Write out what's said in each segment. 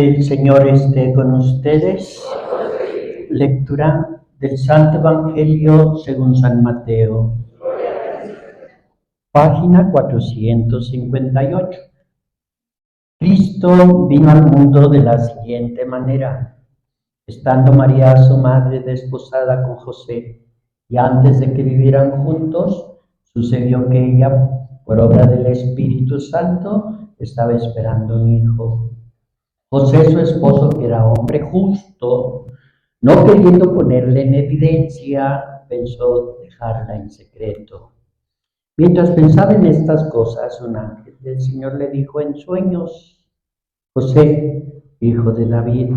El Señor esté con ustedes. Lectura del Santo Evangelio según San Mateo. Página 458. Cristo vino al mundo de la siguiente manera. Estando María, su madre, desposada con José, y antes de que vivieran juntos, sucedió que ella, por obra del Espíritu Santo, estaba esperando un hijo. José, su esposo, que era hombre justo, no queriendo ponerle en evidencia, pensó dejarla en secreto. Mientras pensaba en estas cosas, un ángel del Señor le dijo en sueños: José, hijo de David,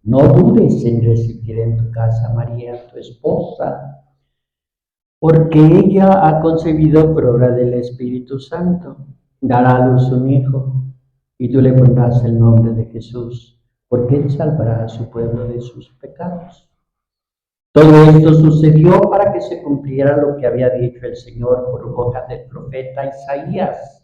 no dudes en recibir en tu casa a María, tu esposa, porque ella ha concebido por obra del Espíritu Santo. Dará a luz un hijo, y tú le pondrás el nombre de Jesús, porque él salvará a su pueblo de sus pecados. Todo esto sucedió para que se cumpliera lo que había dicho el Señor por boca del profeta Isaías.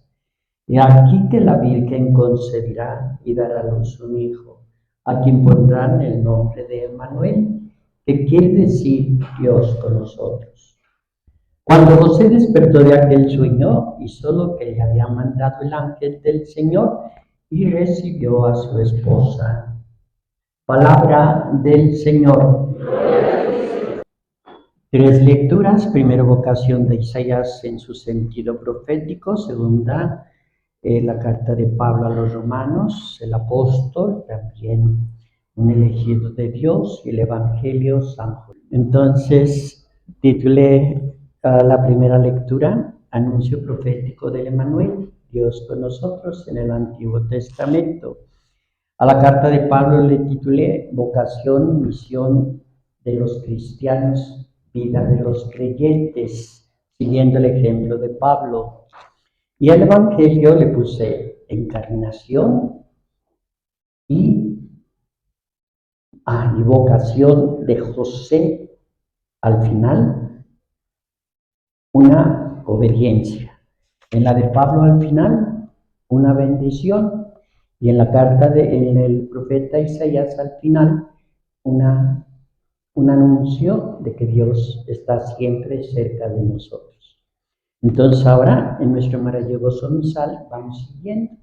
Y aquí que la Virgen concebirá y dará a luz un hijo, a quien pondrán el nombre de Emmanuel, que quiere decir Dios con nosotros. Cuando José despertó de aquel sueño, hizo lo que le había mandado el ángel del Señor y recibió a su esposa. Palabra del Señor. Tres lecturas: primero, vocación de Isaías en su sentido profético; segunda, la carta de Pablo a los romanos, el apóstol, también un elegido de Dios, y el Evangelio San Juan. Entonces, titulé la primera lectura: Anuncio profético del Emmanuel, Dios con nosotros, en el Antiguo Testamento. A la carta de Pablo le titulé Vocación, misión de los cristianos, vida de los creyentes, siguiendo el ejemplo de Pablo. Y al Evangelio le puse encarnación y vocación de José. Al final, una obediencia. En la de Pablo, al final, una bendición. Y en la carta en el profeta Isaías, al final, un anuncio de que Dios está siempre cerca de nosotros. Entonces ahora, en nuestro maravilloso misal, vamos siguiendo.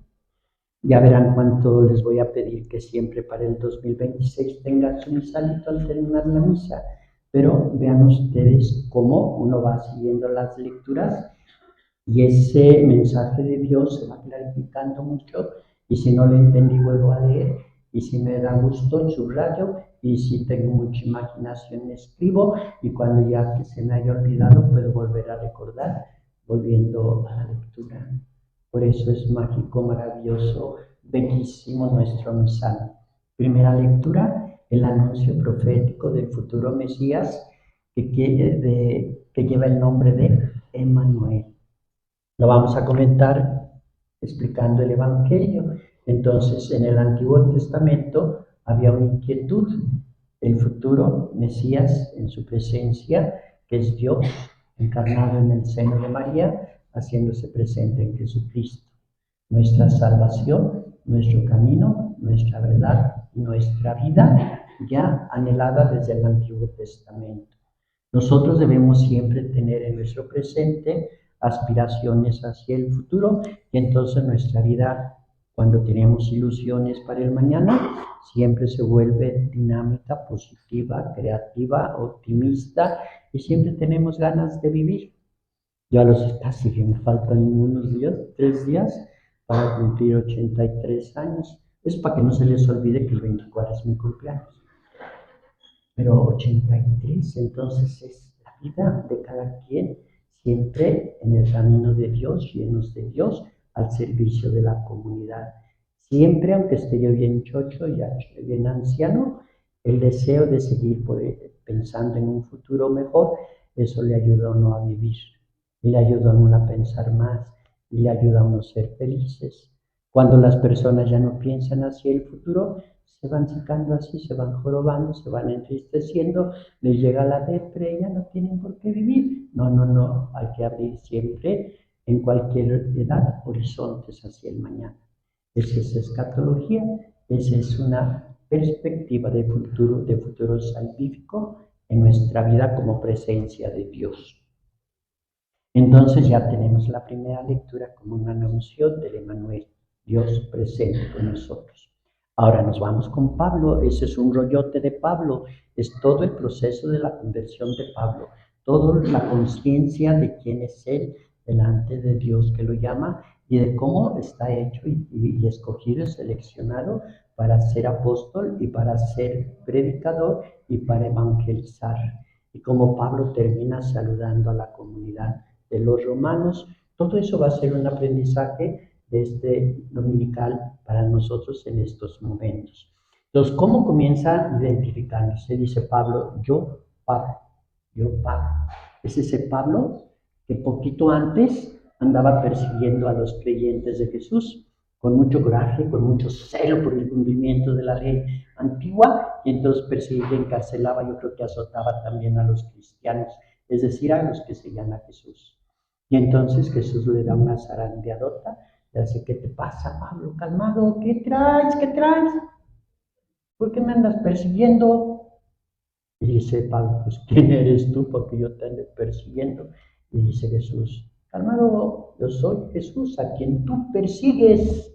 Ya verán cuánto les voy a pedir que siempre para el 2026 tengan su misalito al terminar la misa. Pero vean ustedes cómo uno va siguiendo las lecturas y ese mensaje de Dios se va clarificando mucho. Y si no lo entendí, vuelvo a leer. Y si me da gusto, subrayo. Y si tengo mucha imaginación, escribo. Y cuando ya que se me haya olvidado, puedo volver a recordar, volviendo a la lectura. Por eso es mágico, maravilloso, bellísimo nuestro misal. Primera lectura: el anuncio profético del futuro Mesías, que lleva el nombre de Emmanuel. Lo vamos a comentar explicando el Evangelio. Entonces, en el Antiguo Testamento había una inquietud: el futuro Mesías en su presencia, que es Dios encarnado en el seno de María, haciéndose presente en Jesucristo. Nuestra salvación, nuestro camino, nuestra verdad, nuestra vida, ya anhelada desde el Antiguo Testamento. Nosotros debemos siempre tener en nuestro presente aspiraciones hacia el futuro, y entonces nuestra vida, cuando tenemos ilusiones para el mañana, siempre se vuelve dinámica, positiva, creativa, optimista, y siempre tenemos ganas de vivir. Yo a los casi que me faltan unos días, 3 días, para cumplir 83 años. Es para que no se les olvide que el 24 es mi cumpleaños. Pero 83, entonces es la vida de cada quien, siempre en el camino de Dios, llenos de Dios, al servicio de la comunidad. Siempre, aunque esté yo bien chocho, ya bien anciano, el deseo de seguir pensando en un futuro mejor, eso le ayuda a uno a vivir, y le ayuda a uno a pensar más, y le ayuda a uno a ser felices. Cuando las personas ya no piensan hacia el futuro, se van secando así, se van jorobando, se van entristeciendo, les llega la depre, ya no tienen por qué vivir. No, hay que abrir siempre, en cualquier edad, horizontes hacia el mañana. Esa es escatología, Esa es una perspectiva de futuro salvífico en nuestra vida como presencia de Dios. Entonces ya tenemos la primera lectura como un anuncio del Emmanuel, Dios presente con nosotros. Ahora nos vamos con Pablo, ese es un rollote de Pablo, es todo el proceso de la conversión de Pablo, toda la conciencia de quién es él delante de Dios que lo llama y de cómo está hecho y escogido y seleccionado para ser apóstol y para ser predicador y para evangelizar. Y como Pablo termina saludando a la comunidad de los romanos. Todo eso va a ser un aprendizaje de este dominical para nosotros en estos momentos. Entonces, ¿cómo comienza identificándose? Dice Pablo, yo Pablo, yo Pablo. Es ese Pablo que poquito antes andaba persiguiendo a los creyentes de Jesús con mucho coraje, con mucho celo por el cumplimiento de la ley antigua, y entonces perseguía, encarcelaba, yo creo que azotaba también a los cristianos, es decir, a los que seguían a Jesús. Y entonces Jesús le da una zarandeadota, le dice, ¿qué te pasa, Pablo? Calmado, ¿qué traes? ¿Qué traes? ¿Por qué me andas persiguiendo? Y dice Pablo, pues ¿quién eres tú para que yo te ande persiguiendo? Y dice Jesús, calmado, yo soy Jesús, a quien tú persigues.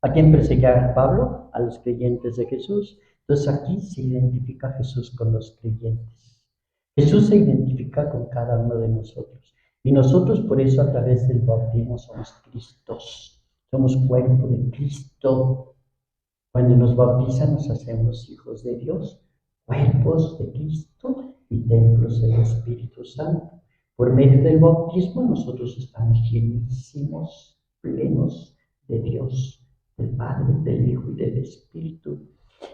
¿A quién perseguía Pablo? A los creyentes de Jesús. Entonces aquí se identifica Jesús con los creyentes. Jesús se identifica con cada uno de nosotros. Y nosotros por eso a través del bautismo somos Cristos. Somos cuerpo de Cristo. Cuando nos bautizan nos hacemos hijos de Dios, cuerpos de Cristo y templos del Espíritu Santo. Por medio del bautismo nosotros estamos llenísimos, plenos de Dios, del Padre, del Hijo y del Espíritu.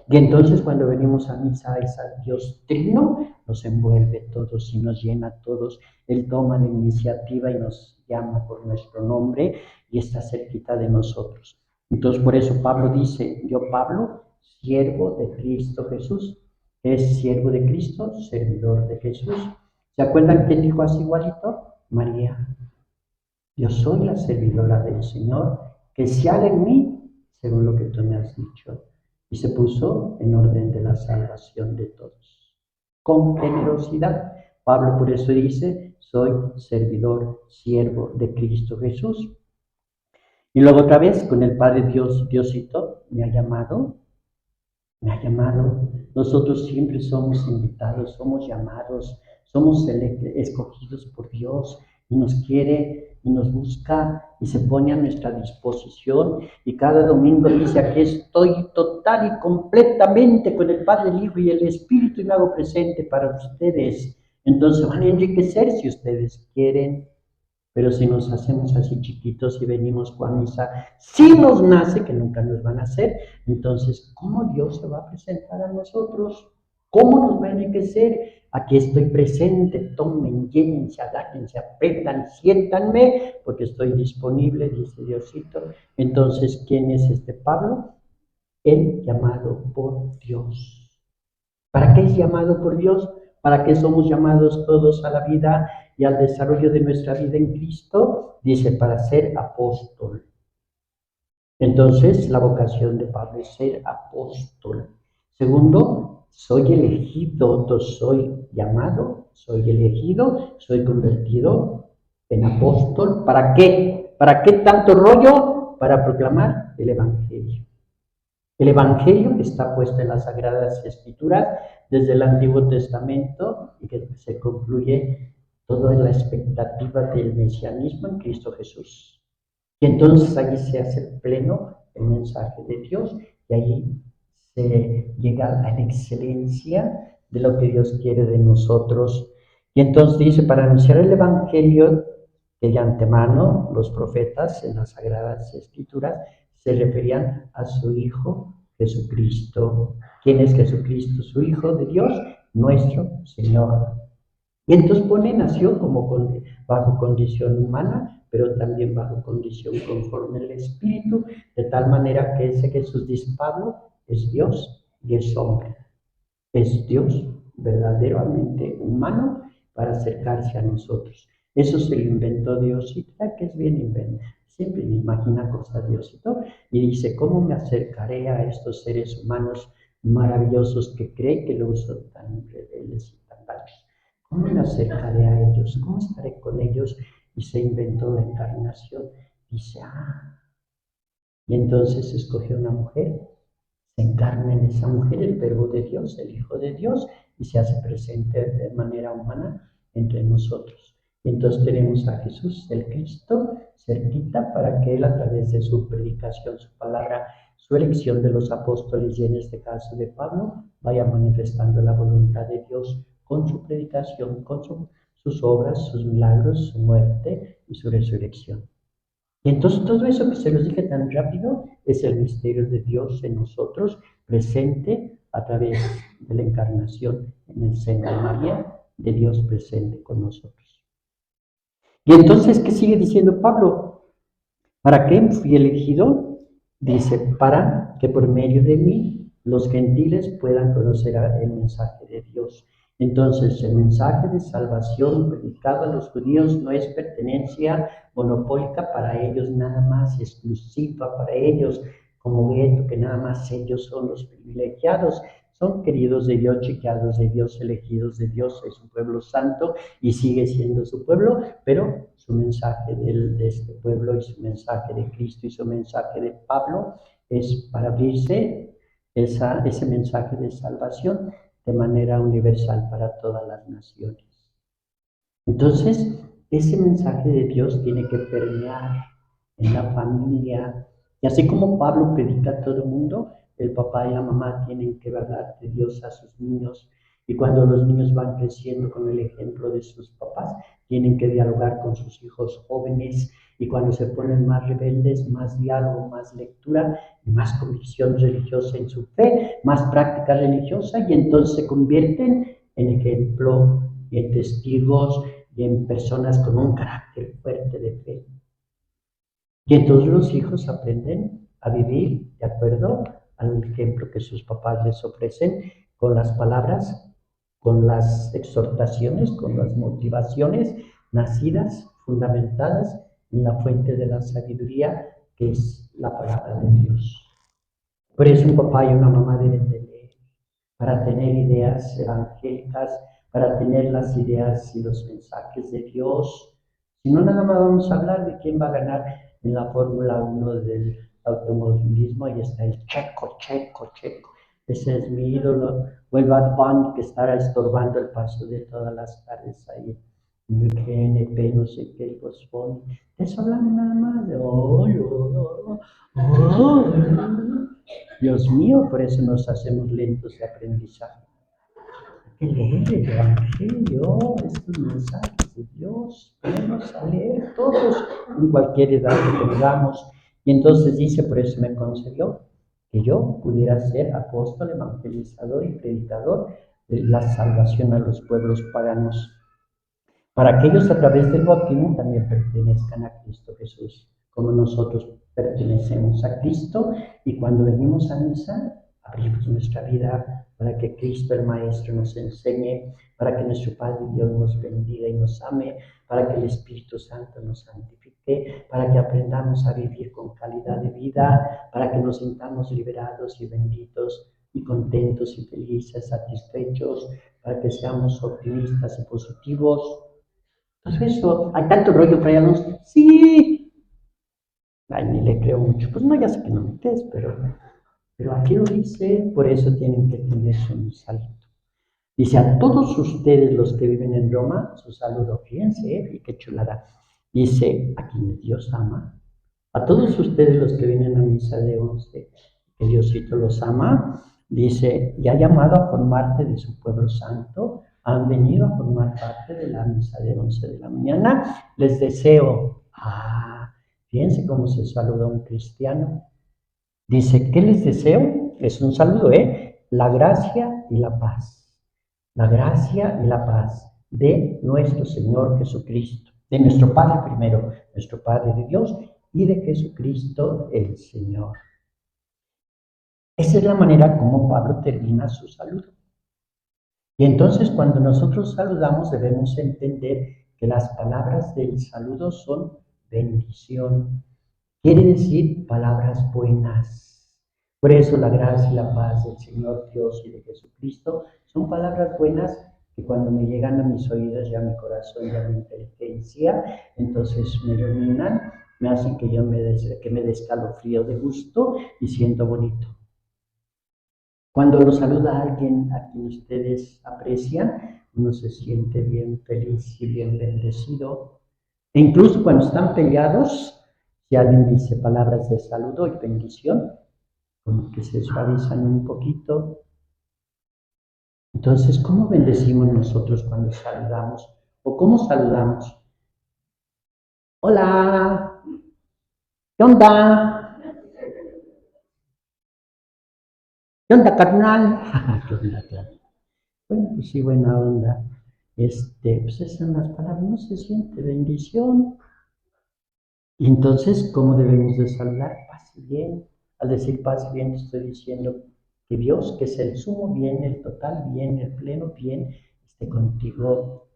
Y entonces cuando venimos a misa, es al Dios Trino, nos envuelve todos y nos llena a todos. Él toma la iniciativa y nos llama por nuestro nombre y está cerquita de nosotros. Entonces por eso Pablo dice, yo Pablo, siervo de Cristo Jesús. Es siervo de Cristo, servidor de Jesús. ¿Se acuerdan quién dijo así igualito? María. Yo soy la servidora del Señor, que se haga en mí según lo que tú me has dicho. Y se puso en orden de la salvación de todos. Con generosidad. Pablo por eso dice, soy servidor, siervo de Cristo Jesús. Y luego otra vez con el Padre Dios, Diosito, me ha llamado. Nosotros siempre somos invitados, somos llamados, somos escogidos por Dios y nos quiere y nos busca y se pone a nuestra disposición. Y cada domingo dice, aquí estoy total y completamente con el Padre, el Hijo y el Espíritu y me hago presente para ustedes. Entonces van a enriquecer si ustedes quieren. Pero si nos hacemos así chiquitos y venimos a misa, si nos nace, que nunca nos van a hacer, entonces, ¿cómo Dios se va a presentar a nosotros? ¿Cómo nos va a enriquecer? Aquí estoy presente, tomen, llénense, agáchense, aprendan, siéntanme, porque estoy disponible, dice Diosito. Entonces, ¿quién es este Pablo? El llamado por Dios. ¿Para qué es llamado por Dios? ¿Para qué somos llamados todos a la vida y al desarrollo de nuestra vida en Cristo? Dice, para ser apóstol. Entonces, la vocación de Pablo es ser apóstol. Segundo, soy elegido, soy llamado, soy elegido, soy convertido en apóstol. ¿Para qué? ¿Para qué tanto rollo? Para proclamar el Evangelio. El Evangelio que está puesto en las Sagradas Escrituras desde el Antiguo Testamento y que se concluye toda la expectativa del mesianismo en Cristo Jesús. Y entonces allí se hace pleno el mensaje de Dios y allí se llega a la excelencia de lo que Dios quiere de nosotros. Y entonces dice, para anunciar el Evangelio que de antemano los profetas en las Sagradas Escrituras se referían a su Hijo Jesucristo. ¿Quién es Jesucristo? Su Hijo de Dios, nuestro Señor. Y entonces nació como bajo condición humana, pero también bajo condición conforme al Espíritu, de tal manera que ese Jesús, dice Pablo, es Dios y es hombre. Es Dios verdaderamente humano para acercarse a nosotros. Eso se lo inventó Dios, y que es bien inventado. siempre me imagina cosas de Diosito, y dice, ¿cómo me acercaré a estos seres humanos maravillosos que creen que luego son tan rebeldes y tan malos? ¿Cómo me acercaré a ellos? ¿Cómo estaré con ellos? Y se inventó la encarnación. Dice, y entonces escogió una mujer, se encarna en esa mujer el verbo de Dios, el Hijo de Dios, y se hace presente de manera humana entre nosotros. Y entonces tenemos a Jesús, el Cristo, cerquita para que Él, a través de su predicación, su palabra, su elección de los apóstoles y en este caso de Pablo, vaya manifestando la voluntad de Dios con su predicación, con sus obras, sus milagros, su muerte y su resurrección. Y entonces todo eso que se los dije tan rápido es el misterio de Dios en nosotros, presente a través de la encarnación en el seno de María, de Dios presente con nosotros. Y entonces, ¿qué sigue diciendo Pablo? ¿Para qué fui elegido? Dice, para que por medio de mí los gentiles puedan conocer el mensaje de Dios. Entonces, el mensaje de salvación predicado a los judíos no es pertenencia monopólica para ellos, nada más exclusiva para ellos, como gueto, que nada más ellos son los privilegiados. Son queridos de Dios, chequeados de Dios, elegidos de Dios, es un pueblo santo y sigue siendo su pueblo, pero su mensaje de este pueblo y su mensaje de Cristo y su mensaje de Pablo es para abrirse ese mensaje de salvación de manera universal para todas las naciones. Entonces, ese mensaje de Dios tiene que permear en la familia. Y así como Pablo predica a todo el mundo, el papá y la mamá tienen que hablar de Dios a sus niños. Y cuando los niños van creciendo con el ejemplo de sus papás, tienen que dialogar con sus hijos jóvenes. Y cuando se ponen más rebeldes, más diálogo, más lectura, más convicción religiosa en su fe, más práctica religiosa, y entonces se convierten en ejemplo y en testigos y en personas con un carácter fuerte de fe. Y entonces los hijos aprenden a vivir de acuerdo al ejemplo que sus papás les ofrecen, con las palabras, con las exhortaciones, con las motivaciones nacidas, fundamentadas en la fuente de la sabiduría, que es la palabra de Dios. Por eso un papá y una mamá deben de leer, para tener ideas evangélicas, para tener las ideas y los mensajes de Dios. Si no, nada más vamos a hablar de quién va a ganar en la Fórmula 1 del automovilismo. Ahí está el Checo, Checo, Checo. Ese es mi ídolo. O el Bad Bunny, que estará estorbando el paso de todas las tardes ahí en el GNP, no sé qué, el Bosfón. De eso hablamos nada más. Dios mío, por eso nos hacemos lentos de aprendizaje. Hay que leer el Evangelio, estos mensajes de Dios, vamos a leer todos en cualquier edad que tengamos. Y entonces dice, por eso me concedió que yo pudiera ser apóstol, evangelizador y predicador de la salvación a los pueblos paganos, para que ellos a través del bautismo también pertenezcan a Cristo Jesús, como nosotros pertenecemos a Cristo, y cuando venimos a misa, abrimos nuestra vida para que Cristo el Maestro nos enseñe, para que nuestro Padre Dios nos bendiga y nos ame, para que el Espíritu Santo nos santifique, para que aprendamos a vivir con calidad de vida, para que nos sintamos liberados y benditos y contentos y felices, satisfechos, para que seamos optimistas y positivos. Entonces eso, hay tanto rollo para allá, ¿no? Sí. Ay, ni le creo mucho. Pues no, ya sé que no me crees, pero aquí lo dice, por eso tienen que tener su saludo. Dice, a todos ustedes los que viven en Roma, su saludo, fíjense, y qué chulada. Dice, a quienes Dios ama, a todos ustedes los que vienen a misa de 11, que Diosito los ama, dice, y ha llamado a formar parte de su pueblo santo, han venido a formar parte de la misa de 11 de la mañana, les deseo, fíjense cómo se saluda un cristiano. Dice, ¿qué les deseo? Es un saludo, la gracia y la paz. La gracia y la paz de nuestro Señor Jesucristo, de nuestro Padre primero, nuestro Padre de Dios, y de Jesucristo el Señor. Esa es la manera como Pablo termina su saludo. Y entonces cuando nosotros saludamos debemos entender que las palabras del saludo son bendición. quiere decir palabras buenas. Por eso la gracia y la paz del Señor Dios y de Jesucristo son palabras buenas que cuando me llegan a mis oídos y a mi corazón y a mi inteligencia, entonces me iluminan, me hacen que que me dé escalofrío de gusto y siento bonito. Cuando lo saluda alguien a quien ustedes aprecian, uno se siente bien feliz y bien bendecido. E incluso cuando están peleados, si alguien dice palabras de saludo y bendición, como que se suavizan un poquito. Entonces, ¿cómo bendecimos nosotros cuando saludamos? ¿O cómo saludamos? Hola, ¿qué onda? ¿Qué onda, carnal? ¿Qué onda, carnal? Bueno, pues sí, buena onda. Pues esas son las palabras, no se siente bendición. Y entonces, ¿cómo debemos de saludar? Paz y bien. Al decir paz y bien, te estoy diciendo que Dios, que es el sumo bien, el total bien, el pleno bien, esté contigo.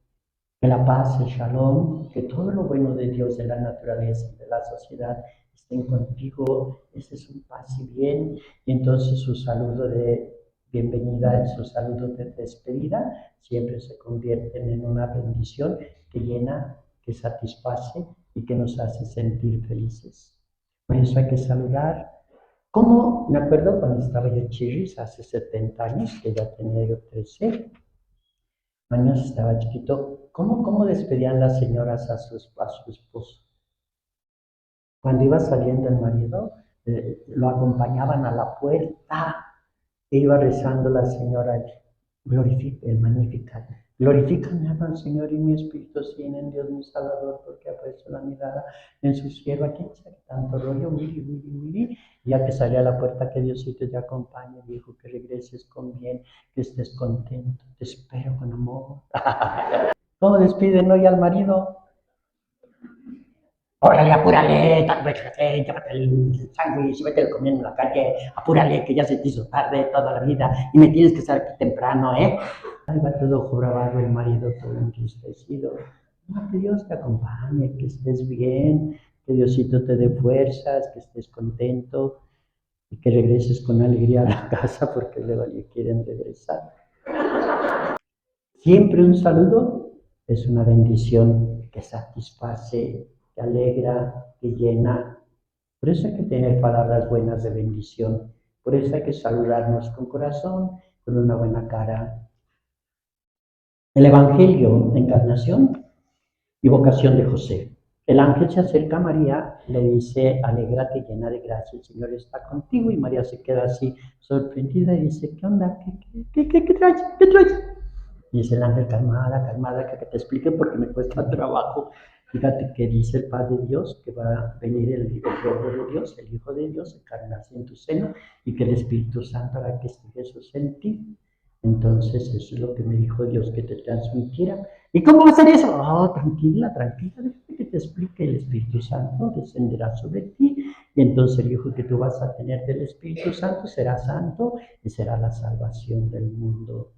Que la paz, el shalom, que todo lo bueno de Dios, de la naturaleza, de la sociedad, estén contigo. Ese es un paz y bien. Y entonces su saludo de bienvenida y su saludo de despedida siempre se convierten en una bendición que llena, que satisface y que nos hace sentir felices. Por eso hay que saludar. Como me acuerdo cuando estaba yo chirris, hace 70 años, que ya tenía yo 13 años, estaba chiquito, ¿cómo despedían las señoras a su esposo? Cuando iba saliendo el marido, lo acompañaban a la puerta e iba rezando la señora, glorifica el Magnificat. Glorifica mi alma al Señor y mi espíritu sigue en Dios mi Salvador, porque ha puesto la mirada en su sierva. ¿Quién sabe tanto rollo? Miri, miri, miri. Ya que salía a la puerta, que Diosito te acompañe, dijo, que regreses con bien, que estés contento, te espero con amor. ¿Cómo despiden hoy al marido? Órale, apúrale, llévate el sándwich, vete comiendo en la calle, apúrale, que ya se te hizo tarde toda la vida y me tienes que estar aquí temprano, ¿eh? Ahí va todo jorobado el marido, todo entristecido. No, que Dios te acompañe, que estés bien, que Diosito te dé fuerzas, que estés contento y que regreses con alegría a la casa porque luego le quieren regresar. Siempre un saludo es una bendición que satisface, que alegra, que llena. Por eso hay que tener palabras buenas de bendición. Por eso hay que saludarnos con corazón, con una buena cara. El Evangelio de Encarnación y vocación de José. El ángel se acerca a María, le dice, alégrate llena de gracia, el Señor está contigo. Y María se queda así sorprendida y dice, ¿qué onda? ¿Qué traes? ¿Qué traes? Dice el ángel, calmada, calmada, que te explique porque me cuesta trabajo. Fíjate que dice el Padre Dios que va a venir el Verbo de Dios, el Hijo de Dios, encarnarse en tu seno y que el Espíritu Santo hará que esté Jesús en ti. Entonces, eso es lo que me dijo Dios que te transmitiera. ¿Y cómo va a ser eso? Oh, tranquila, tranquila, déjame que te explique. El Espíritu Santo descenderá sobre ti y entonces el Hijo que tú vas a tener del Espíritu Santo será santo y será la salvación del mundo.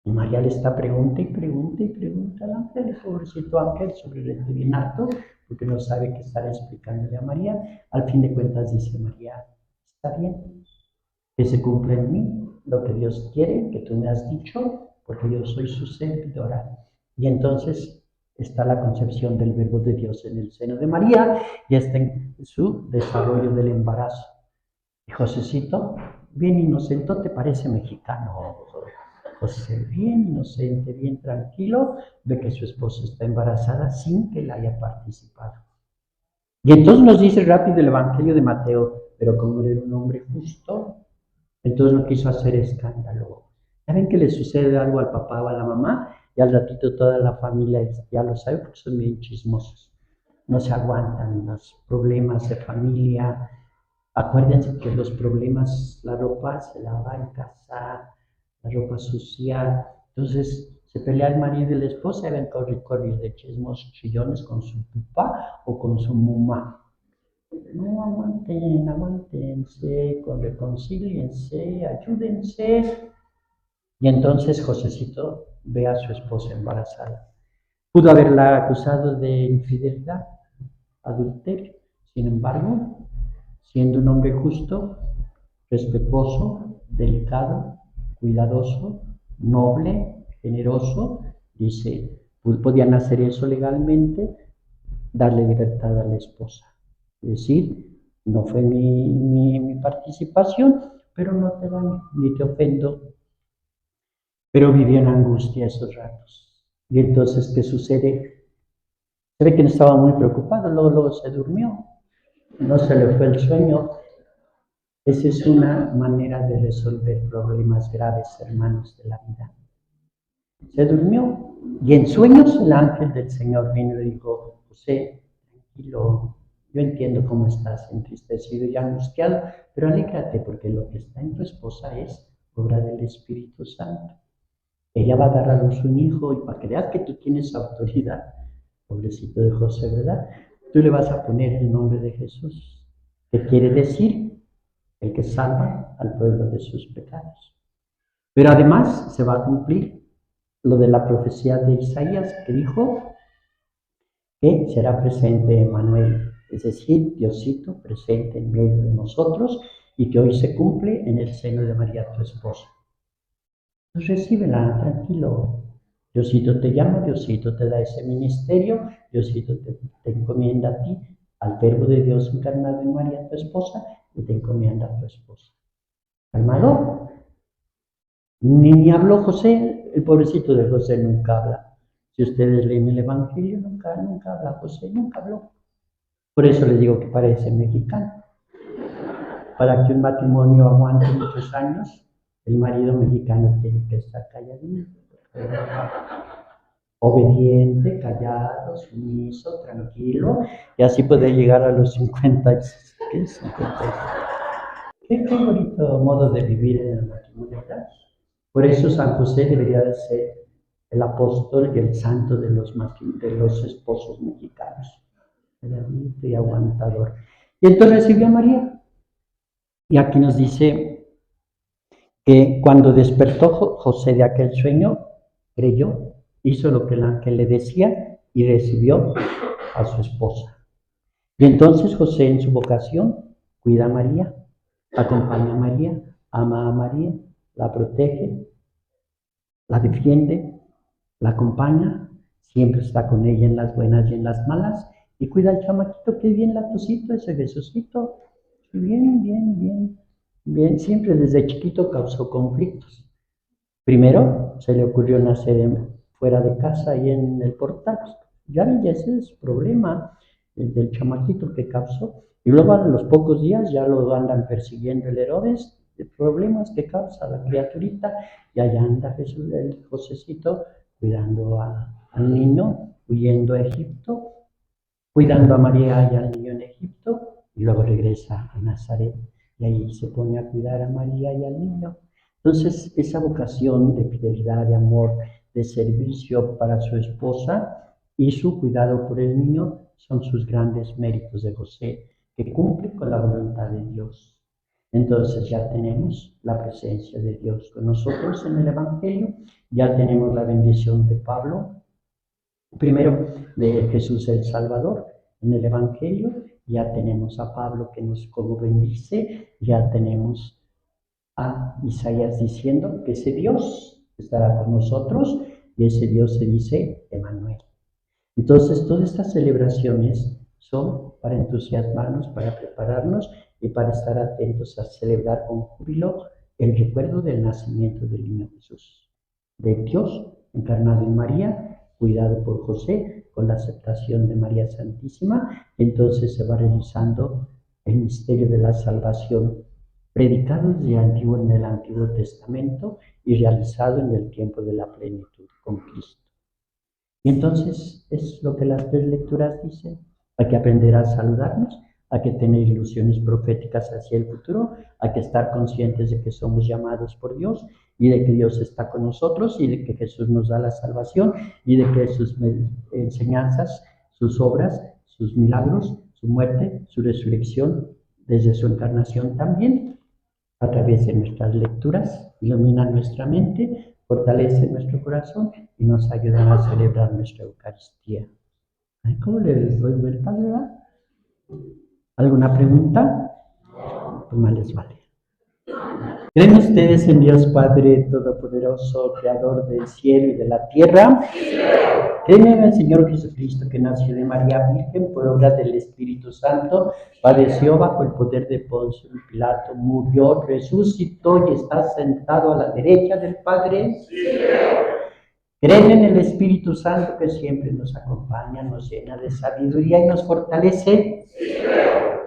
Y María le está pregunta y pregunta y pregunta al ángel, pobrecito ángel, sobre el divinato, porque no sabe qué estar explicándole a María. Al fin de cuentas dice María, está bien, que se cumpla en mí lo que Dios quiere, que tú me has dicho, porque yo soy su servidora. Y entonces está la concepción del Verbo de Dios en el seno de María y está en su desarrollo del embarazo. Y Josecito, bien inocente, te parece mexicano, José, bien inocente, bien tranquilo, ve que su esposa está embarazada sin que la haya participado. Y entonces nos dice rápido el Evangelio de Mateo, pero como era un hombre justo, entonces no quiso hacer escándalo. Ya ven que le sucede algo al papá o a la mamá y al ratito toda la familia ya lo sabe porque son bien chismosos. No se aguantan los problemas de familia. Acuérdense que los problemas, la ropa se lava en casa, la ropa sucia. Entonces se pelea el marido y la esposa y ven correr de chismos chillones con su papá o con su mamá. No, aguántense, reconcíliense, ayúdense. Y entonces Josecito ve a su esposa embarazada. Pudo haberla acusado de infidelidad, adulterio, Sin embargo, siendo un hombre justo, respetuoso, delicado, cuidadoso, noble, generoso, dice, podían hacer eso legalmente, darle libertad a la esposa. Es decir, no fue mi participación, pero no te daño ni te ofendo. Pero vivió en angustia esos ratos. Y entonces, ¿qué sucede? Se ve que no estaba muy preocupado, luego se durmió, no se le fue el sueño. Esa es una manera de resolver problemas graves, hermanos, de la vida. Se durmió y en sueños el ángel del Señor vino y le dijo, José, tranquilo, yo entiendo cómo estás entristecido y angustiado, pero alégrate porque lo que está en tu esposa es obra del Espíritu Santo. Ella va a dar a luz un hijo y para que veas que tú tienes autoridad, pobrecito de José, ¿verdad? Tú le vas a poner el nombre de Jesús, que quiere decir el que salva al pueblo de sus pecados. Pero además se va a cumplir lo de la profecía de Isaías que dijo que será presente Emmanuel, es decir, Diosito presente en medio de nosotros y que hoy se cumple en el seno de María, tu esposa. Pues recíbela, tranquilo. Diosito te llama, Diosito te da ese ministerio, Diosito te encomienda a ti, al verbo de Dios encarnado en María, tu esposa, y te encomienda a tu esposa. ¿Calmado? Ni habló José, el pobrecito de José nunca habla. Si ustedes leen el Evangelio, nunca habla José, nunca habló. Por eso les digo que parece mexicano. Para que un matrimonio aguante muchos años, el marido mexicano tiene que estar calladito, obediente, callado, sumiso, tranquilo, y así puede llegar a los 50. ¿Qué? 50. Qué bonito modo de vivir en el matrimonio, ¿verdad? Por eso San José debería de ser el apóstol y el santo de los esposos mexicanos. Realmente y aguantador. Y entonces recibió a María. Y aquí nos dice que cuando despertó José de aquel sueño, creyó, hizo lo que el ángel le decía y recibió a su esposa. Y entonces José en su vocación cuida a María, acompaña a María, ama a María, la protege, la defiende, la acompaña, siempre está con ella en las buenas y en las malas, y cuida al chamaquito que es bien latosito, ese Jesucito, bien, siempre desde chiquito causó conflictos. Primero se le ocurrió nacer fuera de casa y en el portal, ya ese es su problema, el del chamaquito que causó, y luego a los pocos días ya lo andan persiguiendo el Herodes, de problemas que causa la criaturita, y allá anda Jesús, el Josecito, cuidando al niño, huyendo a Egipto, cuidando a María y al niño en Egipto, y luego regresa a Nazaret, y ahí se pone a cuidar a María y al niño. Entonces, esa vocación de fidelidad, de amor, de servicio para su esposa y su cuidado por el niño son sus grandes méritos de José, que cumple con la voluntad de Dios. Entonces ya tenemos la presencia de Dios con nosotros en el Evangelio, ya tenemos la bendición de Pablo, primero de Jesús el Salvador en el Evangelio, ya tenemos a Pablo que nos como bendice, ya tenemos a Isaías diciendo que ese Dios estará con nosotros y ese Dios se dice Emmanuel. Entonces, todas estas celebraciones son para entusiasmarnos, para prepararnos y para estar atentos a celebrar con júbilo el recuerdo del nacimiento del niño Jesús, de Dios encarnado en María, cuidado por José, con la aceptación de María Santísima. Entonces se va realizando el misterio de la salvación, predicado desde antiguo en el Antiguo Testamento y realizado en el tiempo de la plenitud con Cristo. Y entonces es lo que las tres lecturas dicen. Hay que aprender a saludarnos, hay que tener ilusiones proféticas hacia el futuro, hay que estar conscientes de que somos llamados por Dios y de que Dios está con nosotros y de que Jesús nos da la salvación y de que sus enseñanzas, sus obras, sus milagros, su muerte, su resurrección, desde su encarnación también, a través de nuestras lecturas, iluminan nuestra mente, fortalece nuestro corazón y nos ayudan a celebrar nuestra Eucaristía. Ay, ¿cómo les doy vuelta, verdad? ¿Alguna pregunta? Pues más les vale. ¿Creen ustedes en Dios Padre Todopoderoso, Creador del cielo y de la tierra? ¿Creen en el Señor Jesucristo, que nació de María Virgen por obra del Espíritu Santo, padeció bajo el poder de Poncio Pilato, murió, resucitó y está sentado a la derecha del Padre? ¿Creen en el Espíritu Santo, que siempre nos acompaña, nos llena de sabiduría y nos fortalece?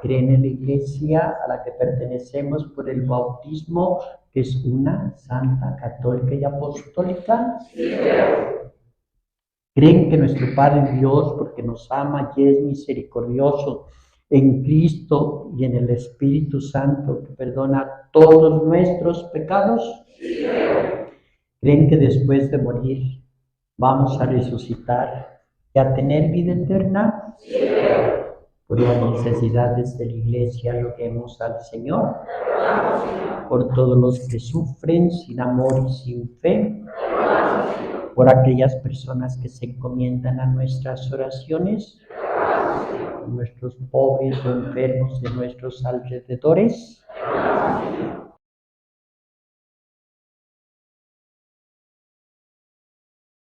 ¿Creen en la Iglesia a la que pertenecemos por el bautismo, que es una, santa, católica y apostólica? ¿Creen que nuestro Padre Dios, porque nos ama y es misericordioso, en Cristo y en el Espíritu Santo, que perdona todos nuestros pecados? ¿Creen que después de morir vamos a resucitar y a tener vida eterna? Por las necesidades de la Iglesia, roguemos al Señor. Por todos los que sufren sin amor y sin fe. Por aquellas personas que se encomiendan a nuestras oraciones. Por nuestros pobres o enfermos de nuestros alrededores.